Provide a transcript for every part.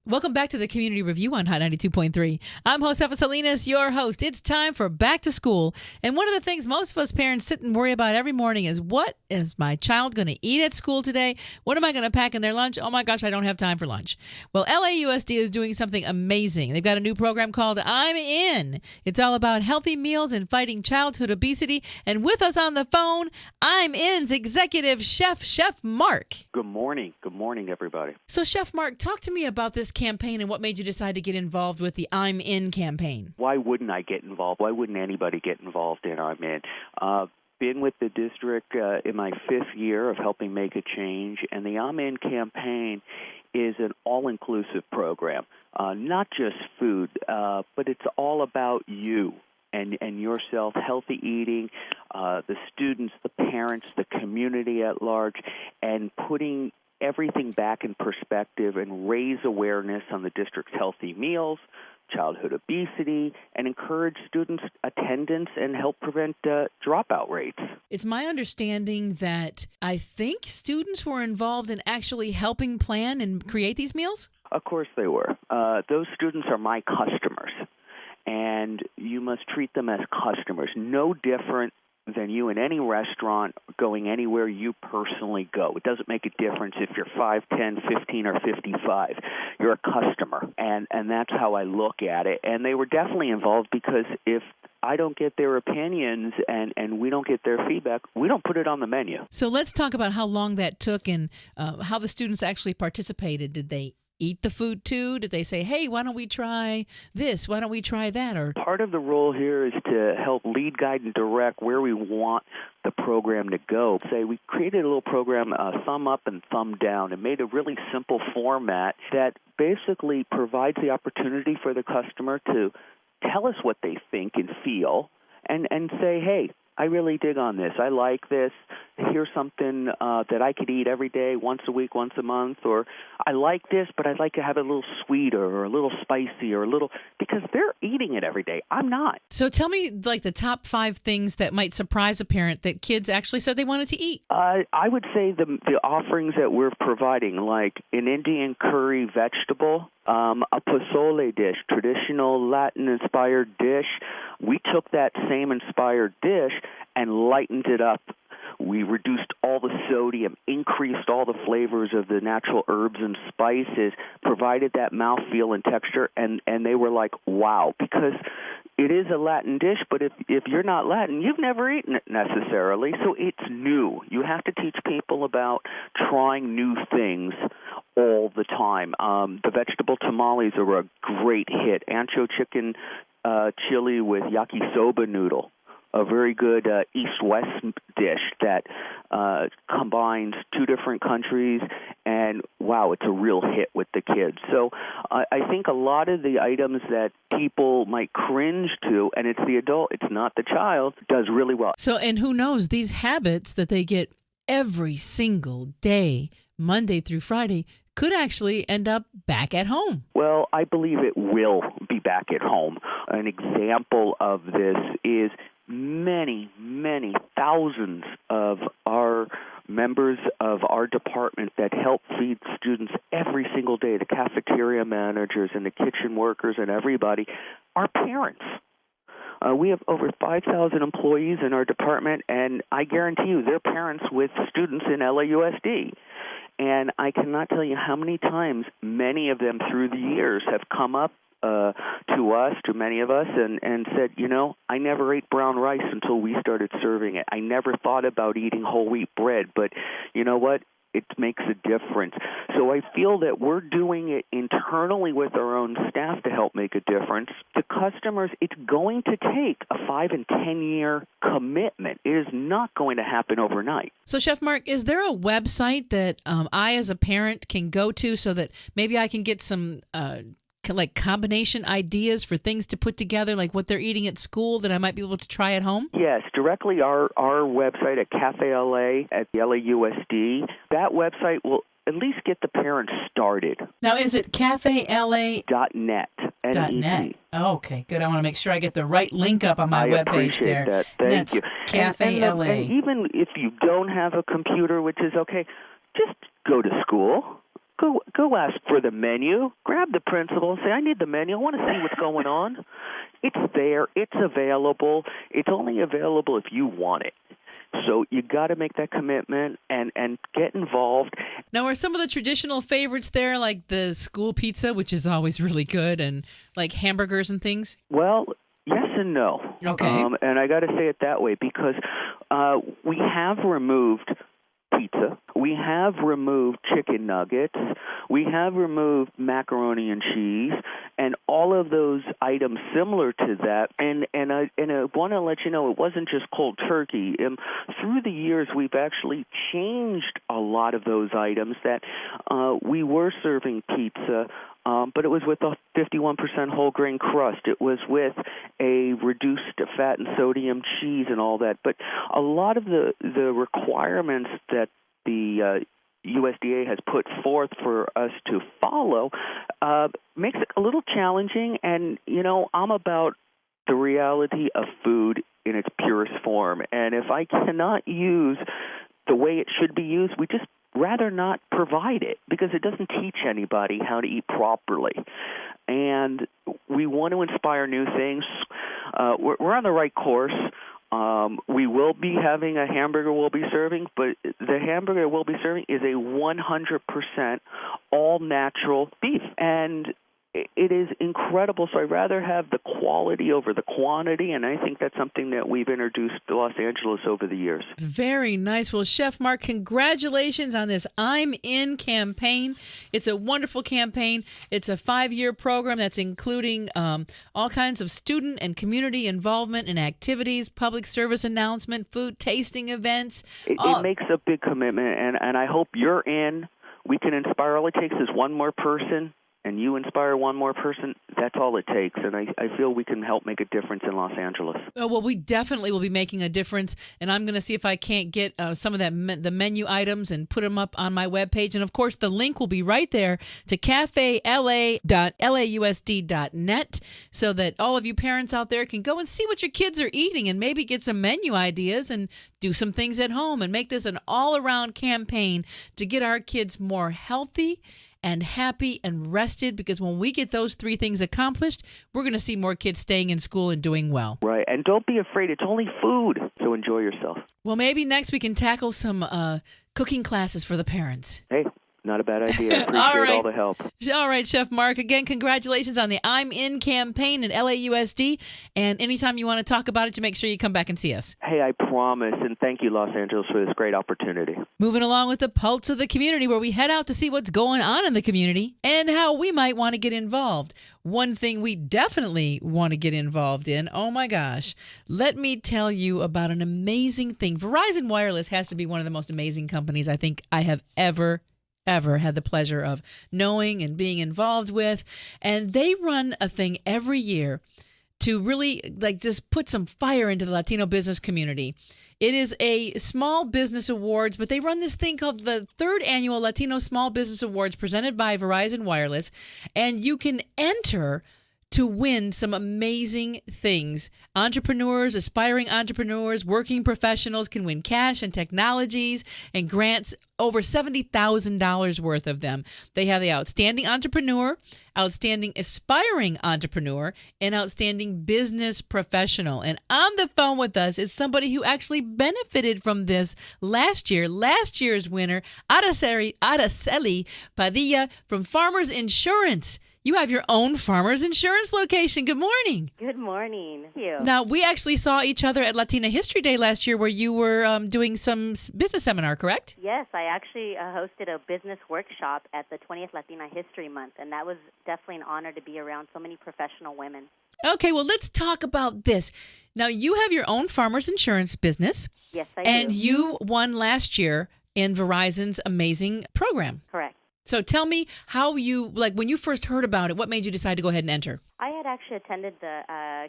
Welcome back to the Community Review on Hot 92.3. I'm host Salinas, your host. It's time for back to school. And one of the things most of us parents sit and worry about every morning is, what is my child going to eat at school today? What am I going to pack in their lunch? Oh my gosh, I don't have time for lunch. Well, LAUSD is doing something amazing. They've got a new program called I'm In. It's all about healthy meals and fighting childhood obesity. And with us on the phone, I'm In's executive chef, Chef Mark. Good morning. Good morning, everybody. So, Chef Mark, talk to me about this campaign and what made you decide to get involved with the I'm In campaign. Why wouldn't I get involved? Why wouldn't anybody get involved in I'm In? Been with the district in my fifth year of helping make a change, and the I'm In campaign is an all-inclusive program, not just food, but it's all about you and yourself, healthy eating, the students, the parents, the community at large, and putting everything back in perspective and raise awareness on the district's healthy meals, childhood obesity, and encourage students' attendance and help prevent dropout rates. It's my understanding that I think students were involved in actually helping plan and create these meals? Of course they were. Those students are my customers, and you must treat them as customers, no different than you in any restaurant going anywhere you personally go. It doesn't make a difference if you're 5, 10, 15, or 55. You're a customer, and that's how I look at it. And they were definitely involved because if I don't get their opinions and we don't get their feedback, we don't put it on the menu. So let's talk about how long that took and how the students actually participated. Did they eat the food too? Did they say, hey, why don't we try this? Why don't we try that? Or part of the role here is to help lead, guide, and direct where we want the program to go. Say we created a little program, thumb up and thumb down, and made a really simple format that basically provides the opportunity for the customer to tell us what they think and feel and say, hey, I really dig on this. I like this. Here's something that I could eat every day, once a week, once a month. Or I like this, but I'd like to have it a little sweeter or a little spicy or a little, because they're eating it every day. I'm not. So tell me like the top 5 things that might surprise a parent that kids actually said they wanted to eat. I would say the offerings that we're providing, like an Indian curry vegetable, a pozole dish, traditional Latin-inspired dish. We took that same inspired dish and lightened it up. We reduced all the sodium, increased all the flavors of the natural herbs and spices, provided that mouthfeel and texture, and they were like, wow, because it is a Latin dish, but if you're not Latin, you've never eaten it necessarily, so it's new. You have to teach people about trying new things all the time. The vegetable tamales are a great hit. Ancho chicken chili with yakisoba noodle, a very good East-West dish that combines 2 different countries, and wow, it's a real hit with the kids. So I think a lot of the items that people might cringe to, and it's the adult, it's not the child, does really well. So, and who knows, these habits that they get every single day, Monday through Friday, could actually end up back at home. Well, I believe it will be back at home. An example of this is many, many thousands of our members of our department that help feed students every single day, the cafeteria managers and the kitchen workers and everybody, are parents. We have over 5,000 employees in our department, and I guarantee you they're parents with students in LAUSD. And I cannot tell you how many times many of them through the years have come up to us, to many of us, and said, you know, I never ate brown rice until we started serving it. I never thought about eating whole wheat bread, but you know what? It makes a difference. So I feel that we're doing it internally with our own staff to help make a difference. The customers, it's going to take a 5 and 10-year commitment. It is not going to happen overnight. So, Chef Mark, is there a website that I as a parent can go to so that maybe I can get some like combination ideas for things to put together, like what they're eating at school that I might be able to try at home? Yes, directly our website at Cafe LA at the LAUSD. That website will at least get the parents started. Now, is it cafela.net? .net. Oh, okay, good. I want to make sure I get the right link up on my webpage there. That. Thank you. Cafe LA. And even if you don't have a computer, which is okay, just go to school. go ask for the menu. Grab the principal and say, I need the menu. I want to see what's going on. It's there. It's available. It's only available if you want it. So you got to make that commitment and get involved. Now, are some of the traditional favorites there, like the school pizza, which is always really good, and like hamburgers and things? Well, yes and no. Okay. And I got to say it that way because we have removed pizza. We have removed chicken nuggets. We have removed macaroni and cheese, and all of those items similar to that. And I want to let you know it wasn't just cold turkey. Through the years, we've actually changed a lot of those items that we were serving pizza. But it was with a 51% whole grain crust. It was with a reduced fat and sodium cheese and all that. But a lot of the requirements that the USDA has put forth for us to follow makes it a little challenging. And, I'm about the reality of food in its purest form. And if I cannot use the way it should be used, we just rather not provide it because it doesn't teach anybody how to eat properly. And we want to inspire new things. We're on the right course. We will be having a hamburger we'll be serving, but the hamburger we'll be serving is a 100% all-natural beef. And it is incredible. So I'd rather have the quality over the quantity, and I think that's something that we've introduced to Los Angeles over the years. Very nice. Well, Chef Mark, congratulations on this I'm In campaign. It's a wonderful campaign. It's a 5-year program that's including all kinds of student and community involvement and activities, public service announcement, food tasting events. It makes a big commitment, and I hope you're in. We can inspire. All it takes is one more person, and you inspire one more person. That's all it takes, and I feel we can help make a difference in Los Angeles. Oh, well, we definitely will be making a difference, and I'm going to see if I can't get some of the menu items and put them up on my webpage. And, of course, the link will be right there to cafela.lausd.net so that all of you parents out there can go and see what your kids are eating and maybe get some menu ideas and do some things at home and make this an all-around campaign to get our kids more healthy and happy and rested, because when we get those 3 things accomplished, we're going to see more kids staying in school and doing well. Right, and don't be afraid. It's only food, so enjoy yourself. Well, maybe next we can tackle some cooking classes for the parents. Hey, not a bad idea. I appreciate all the help. All right, Chef Mark. Again, congratulations on the I'm In campaign at LAUSD. And anytime you want to talk about it, make sure you come back and see us. Hey, I promise. And thank you, Los Angeles, for this great opportunity. Moving along with the pulse of the community, where we head out to see what's going on in the community and how we might want to get involved. One thing we definitely want to get involved in, oh my gosh, let me tell you about an amazing thing. Verizon Wireless has to be one of the most amazing companies I think I have ever had the pleasure of knowing and being involved with. And they run a thing every year to really just put some fire into the Latino business community. It is a small business awards, but they run this thing called the 3rd annual Latino Small Business Awards presented by Verizon Wireless. And you can enter to win some amazing things. Entrepreneurs, aspiring entrepreneurs, working professionals can win cash and technologies and grants, over $70,000 worth of them. They have the Outstanding Entrepreneur, Outstanding Aspiring Entrepreneur, and Outstanding Business Professional. And on the phone with us is somebody who actually benefited from this last year. Last year's winner, Araceli Padilla from Farmers Insurance. You have your own Farmers Insurance location. Good morning. Good morning. Thank you. Now, we actually saw each other at Latina History Day last year where you were doing some business seminar, correct? Yes, I actually hosted a business workshop at the 20th Latina History Month, and that was definitely an honor to be around so many professional women. Okay, well, let's talk about this. Now, you have your own Farmers Insurance business. Yes, I and do. You won last year in Verizon's amazing program. Correct. So tell me how you, when you first heard about it, what made you decide to go ahead and enter? I had actually attended the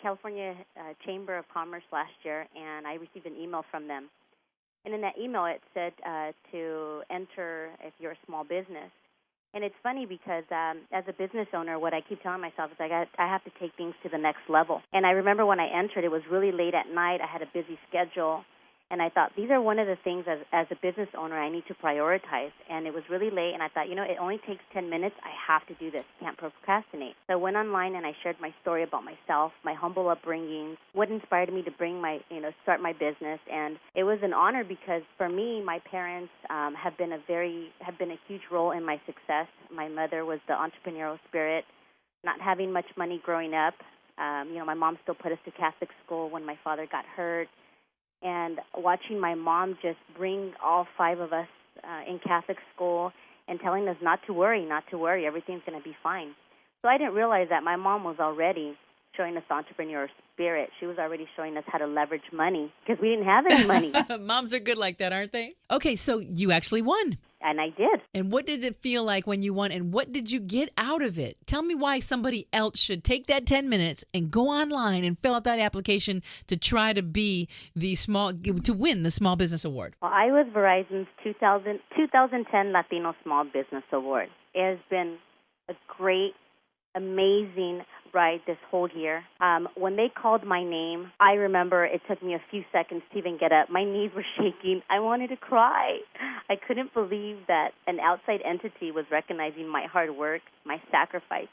California Chamber of Commerce last year, and I received an email from them. And in that email, it said to enter if you're a small business. And it's funny because as a business owner, what I keep telling myself is I have to take things to the next level. And I remember when I entered, it was really late at night. I had a busy schedule. And I thought, these are one of the things as a business owner I need to prioritize. And it was really late, and I thought, it only takes 10 minutes. I have to do this. Can't procrastinate. So I went online and I shared my story about myself, my humble upbringing, what inspired me to start my business. And it was an honor because for me, my parents have been a huge role in my success. My mother was the entrepreneurial spirit, not having much money growing up. My mom still put us to Catholic school when my father got hurt. And watching my mom just bring all 5 of us in Catholic school and telling us not to worry, everything's going to be fine. So I didn't realize that my mom was already showing us the entrepreneurial spirit. She was already showing us how to leverage money because we didn't have any money. Moms are good like that, aren't they? Okay, so you actually won. And I did. And what did it feel like when you won, and what did you get out of it? Tell me why somebody else should take that 10 minutes and go online and fill out that application to try to to win the Small Business Award. Well, I was Verizon's 2010 Latino Small Business Award. It has been a great, amazing ride this whole year. When they called my name, I remember it took me a few seconds to even get up. My knees were shaking. I wanted to cry. I couldn't believe that an outside entity was recognizing my hard work, my sacrifice.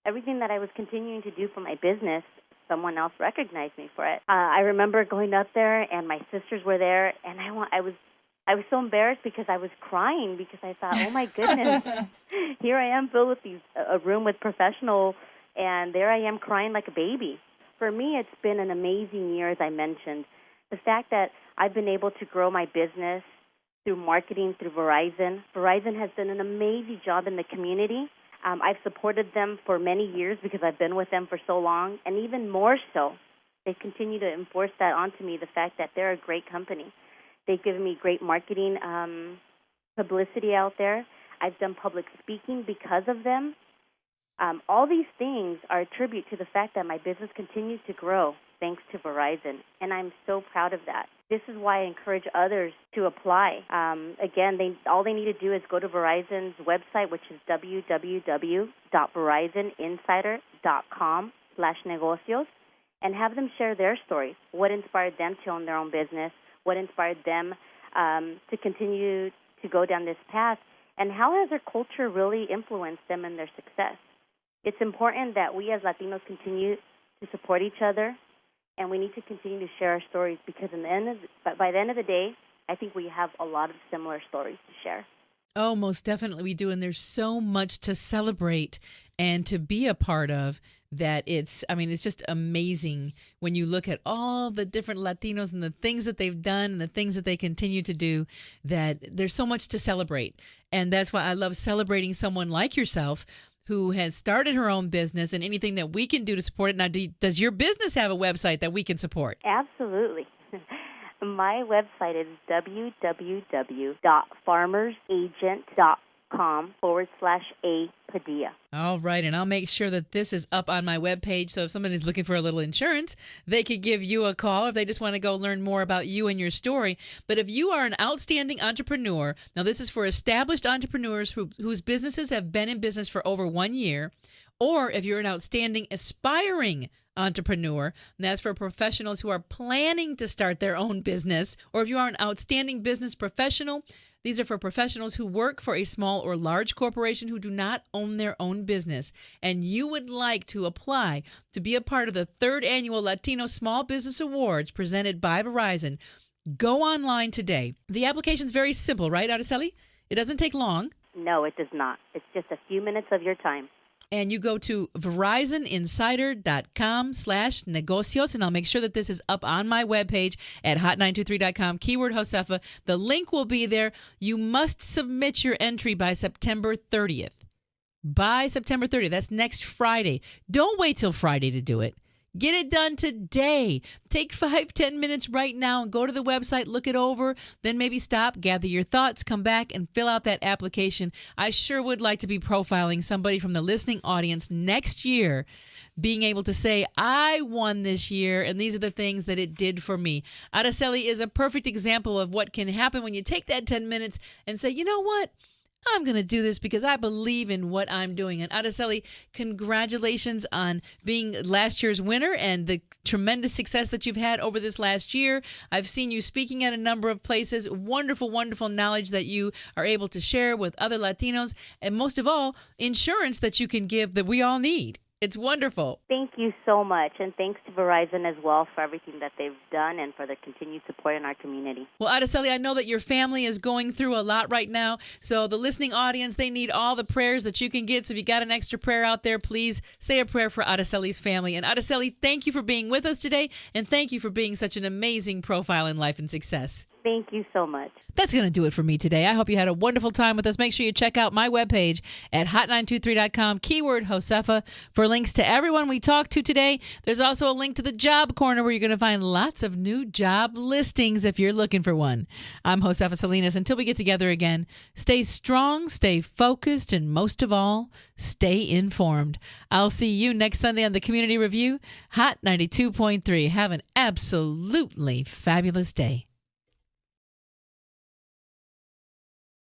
Everything that I was continuing to do for my business, someone else recognized me for it. I remember going up there, and my sisters were there, and I was so embarrassed because I was crying because I thought, oh, my goodness, here I am filled with a room with professionals, and there I am crying like a baby. For me, it's been an amazing year, as I mentioned. The fact that I've been able to grow my business through marketing, through Verizon. Verizon has done an amazing job in the community. I've supported them for many years because I've been with them for so long, and even more so, they continue to enforce that onto me, the fact that they're a great company. They've given me great marketing publicity out there. I've done public speaking because of them. All these things are a tribute to the fact that my business continues to grow thanks to Verizon, and I'm so proud of that. This is why I encourage others to apply. Again, all they need to do is go to Verizon's website, which is www.verizoninsider.com/negocios, and have them share their story, what inspired them to own their own business, what inspired them to continue to go down this path, and how has their culture really influenced them in their success. It's important that we as Latinos continue to support each other, and we need to continue to share our stories because by the end of the day, I think we have a lot of similar stories to share. Oh, most definitely we do. And there's so much to celebrate and to be a part of that it's just amazing when you look at all the different Latinos and the things that they've done and the things that they continue to do, that there's so much to celebrate. And that's why I love celebrating someone like yourself who has started her own business and anything that we can do to support it. Now, does your business have a website that we can support? Absolutely. My website is www.farmersagent.com/A Padilla. All right, and I'll make sure that this is up on my webpage, so if somebody's looking for a little insurance, they could give you a call if they just want to go learn more about you and your story. But if you are an outstanding entrepreneur, now this is for established entrepreneurs whose businesses have been in business for over 1 year, or if you're an outstanding aspiring entrepreneur, and that's for professionals who are planning to start their own business, or if you are an outstanding business professional, these are for professionals who work for a small or large corporation who do not own their own business, and you would like to apply to be a part of the 3rd Annual Latino Small Business Awards presented by Verizon. Go online today. The application's very simple, right, Araceli? It doesn't take long. No, it does not. It's just a few minutes of your time. And you go to VerizonInsider.com/negocios, and I'll make sure that this is up on my webpage at hot923.com, keyword Josefa. The link will be there. You must submit your entry by September 30th. By September 30th. That's next Friday. Don't wait till Friday to do it. Get it done today. Take 5-10 minutes right now and go to the website, look it over, then maybe stop, gather your thoughts, come back and fill out that application. I sure would like to be profiling somebody from the listening audience next year, being able to say, I won this year, and these are the things that it did for me. Araceli is a perfect example of what can happen when you take that 10 minutes and say, you know what? I'm going to do this because I believe in what I'm doing. And Araceli, congratulations on being last year's winner and the tremendous success that you've had over this last year. I've seen you speaking at a number of places. Wonderful, wonderful knowledge that you are able to share with other Latinos. And most of all, insurance that you can give that we all need. It's wonderful. Thank you so much, and thanks to Verizon as well for everything that they've done and for the continued support in our community. Well, Araceli, I know that your family is going through a lot right now, so the listening audience, they need all the prayers that you can get. So if you got an extra prayer out there, please say a prayer for Araceli's family. And Araceli, thank you for being with us today, and thank you for being such an amazing profile in life and success. Thank you so much. That's going to do it for me today. I hope you had a wonderful time with us. Make sure you check out my webpage at hot923.com, keyword Josefa, for links to everyone we talked to today. There's also a link to the Job Corner where you're going to find lots of new job listings if you're looking for one. I'm Josefa Salinas. Until we get together again, stay strong, stay focused, and most of all, stay informed. I'll see you next Sunday on the Community Review, Hot 92.3. Have an absolutely fabulous day.